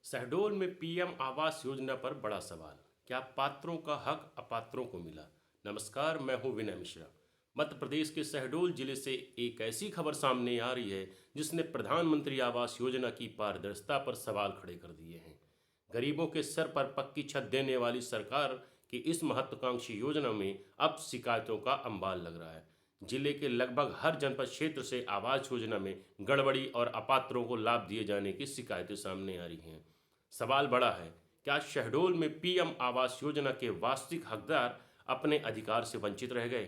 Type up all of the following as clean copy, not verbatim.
शहडोल में पीएम आवास योजना पर बड़ा सवाल। क्या पात्रों का हक अपात्रों को मिला? नमस्कार, मैं हूं विनय मिश्रा। मध्य प्रदेश के शहडोल जिले से एक ऐसी खबर सामने आ रही है जिसने प्रधानमंत्री आवास योजना की पारदर्शिता पर सवाल खड़े कर दिए हैं। गरीबों के सर पर पक्की छत देने वाली सरकार की इस महत्वाकांक्षी योजना में अब शिकायतों का अंबार लग रहा है। जिले के लगभग हर जनपद क्षेत्र से आवास योजना में गड़बड़ी और अपात्रों को लाभ दिए जाने की शिकायतें सामने आ रही हैं। सवाल बड़ा है, क्या शहडोल में पीएम आवास योजना के वास्तविक हकदार अपने अधिकार से वंचित रह गए?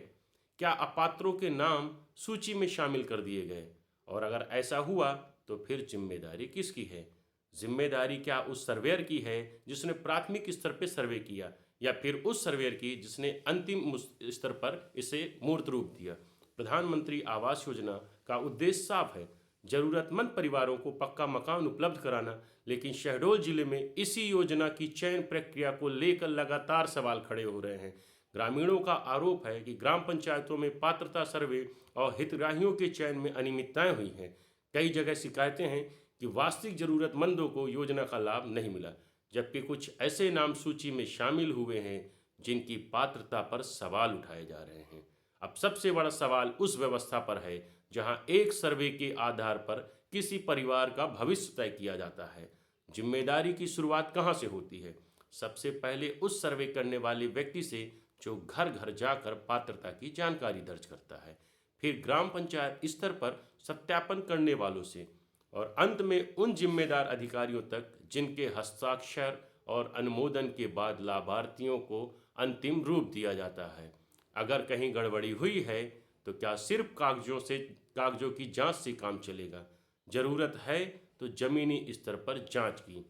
क्या अपात्रों के नाम सूची में शामिल कर दिए गए? और अगर ऐसा हुआ तो फिर जिम्मेदारी किसकी है? जिम्मेदारी क्या उस सर्वेयर की है जिसने प्राथमिक स्तर पर सर्वे किया, या फिर उस सर्वेयर की जिसने अंतिम स्तर पर इसे मूर्त रूप दिया? प्रधानमंत्री आवास योजना का उद्देश्य साफ है, जरूरतमंद परिवारों को पक्का मकान उपलब्ध कराना। लेकिन शहडोल जिले में इसी योजना की चयन प्रक्रिया को लेकर लगातार सवाल खड़े हो रहे हैं। ग्रामीणों का आरोप है कि ग्राम पंचायतों में पात्रता सर्वे और हितग्राहियों के चयन में अनियमितताएं हुई हैं। कई जगह शिकायतें हैं कि वास्तविक जरूरतमंदों को योजना का लाभ नहीं मिला, जबकि कुछ ऐसे नाम सूची में शामिल हुए हैं जिनकी पात्रता पर सवाल उठाए जा रहे हैं। अब सबसे बड़ा सवाल उस व्यवस्था पर है जहां एक सर्वे के आधार पर किसी परिवार का भविष्य तय किया जाता है। जिम्मेदारी की शुरुआत कहां से होती है? सबसे पहले उस सर्वे करने वाले व्यक्ति से जो घर घर जाकर पात्रता की जानकारी दर्ज करता है, फिर ग्राम पंचायत स्तर पर सत्यापन करने वालों से, और अंत में उन जिम्मेदार अधिकारियों तक जिनके हस्ताक्षर और अनुमोदन के बाद लाभार्थियों को अंतिम रूप दिया जाता है। अगर कहीं गड़बड़ी हुई है तो क्या सिर्फ कागजों की जांच से काम चलेगा? जरूरत है तो जमीनी स्तर पर जांच की,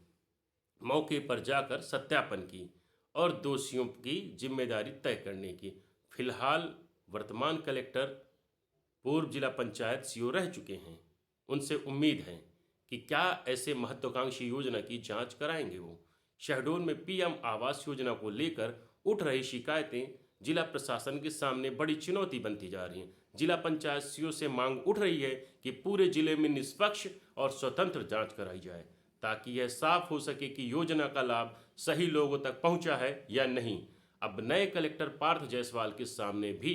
मौके पर जाकर सत्यापन की और दोषियों की जिम्मेदारी तय करने की। फिलहाल वर्तमान कलेक्टर पूर्व जिला पंचायत सीओ रह चुके हैं। उनसे उम्मीद है कि क्या ऐसे महत्वाकांक्षी योजना की जांच कराएंगे वो। शहडोल में पीएम आवास योजना को लेकर उठ रही शिकायतें जिला प्रशासन के सामने बड़ी चुनौती बनती जा रही हैं। जिला पंचायत सीओ से मांग उठ रही है कि पूरे जिले में निष्पक्ष और स्वतंत्र जांच कराई जाए, ताकि यह साफ हो सके कि योजना का लाभ सही लोगों तक पहुंचा है या नहीं। अब नए कलेक्टर पार्थ जायसवाल के सामने भी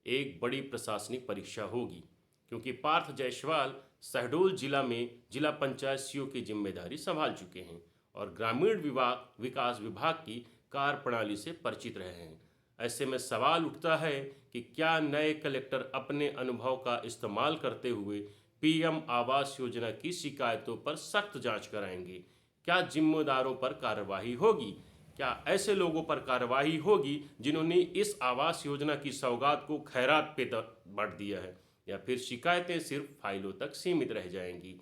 एक बड़ी प्रशासनिक परीक्षा होगी, क्योंकि पार्थ जायसवाल शहडोल जिला में जिला पंचायत सीओ की जिम्मेदारी संभाल चुके हैं और ग्रामीण विकास विभाग की कार्यप्रणाली से परिचित रहे हैं। ऐसे में सवाल उठता है कि क्या नए कलेक्टर अपने अनुभव का इस्तेमाल करते हुए पीएम आवास योजना की शिकायतों पर सख्त जांच कराएंगे? क्या जिम्मेदारों पर कार्रवाई होगी? क्या ऐसे लोगों पर कार्रवाई होगी जिन्होंने इस आवास योजना की सौगात को खैरात पे बांट दिया है, या फिर शिकायतें सिर्फ फाइलों तक सीमित रह जाएंगी?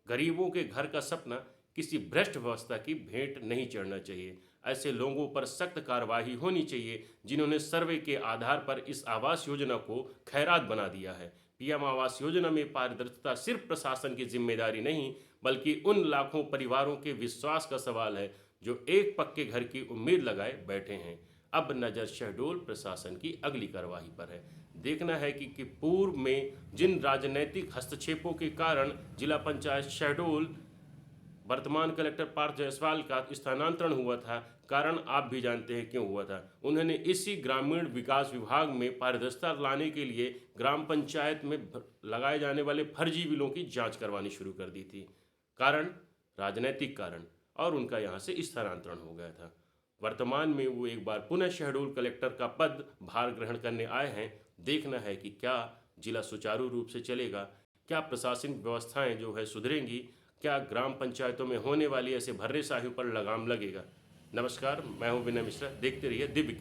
गरीबों के घर का सपना किसी भ्रष्ट व्यवस्था की भेंट नहीं चढ़ना चाहिए। ऐसे लोगों पर सख्त कार्रवाई होनी चाहिए जिन्होंने सर्वे के आधार पर इस आवास योजना को खैरात बना दिया है। पीएम आवास योजना में पारदर्शिता सिर्फ प्रशासन की जिम्मेदारी नहीं, बल्कि उन लाखों परिवारों के विश्वास का सवाल है जो एक पक्के घर की उम्मीद लगाए बैठे हैं। अब नज़र शहडोल प्रशासन की अगली कार्रवाई पर है। देखना है कि पूर्व में जिन राजनीतिक हस्तक्षेपों के कारण जिला पंचायत शहडोल वर्तमान कलेक्टर पार्थ जायसवाल का स्थानांतरण हुआ था, कारण आप भी जानते हैं क्यों हुआ था। उन्होंने इसी ग्रामीण विकास विभाग में पारदर्शिता लाने के लिए ग्राम पंचायत में लगाए जाने वाले फर्जी बिलों की जांच करवानी शुरू कर दी थी। कारण राजनीतिक कारण, और उनका यहाँ से स्थानांतरण हो गया था। वर्तमान में वो एक बार पुनः शहडोल कलेक्टर का पद भार ग्रहण करने आए हैं। देखना है कि क्या जिला सुचारू रूप से चलेगा, क्या प्रशासनिक व्यवस्थाएं जो है सुधरेंगी, क्या ग्राम पंचायतों में होने वाली ऐसे भर्रेशाहियों पर लगाम लगेगा। नमस्कार, मैं हूं विनय मिश्रा। देखते रहिए दिव्य कीर्ति।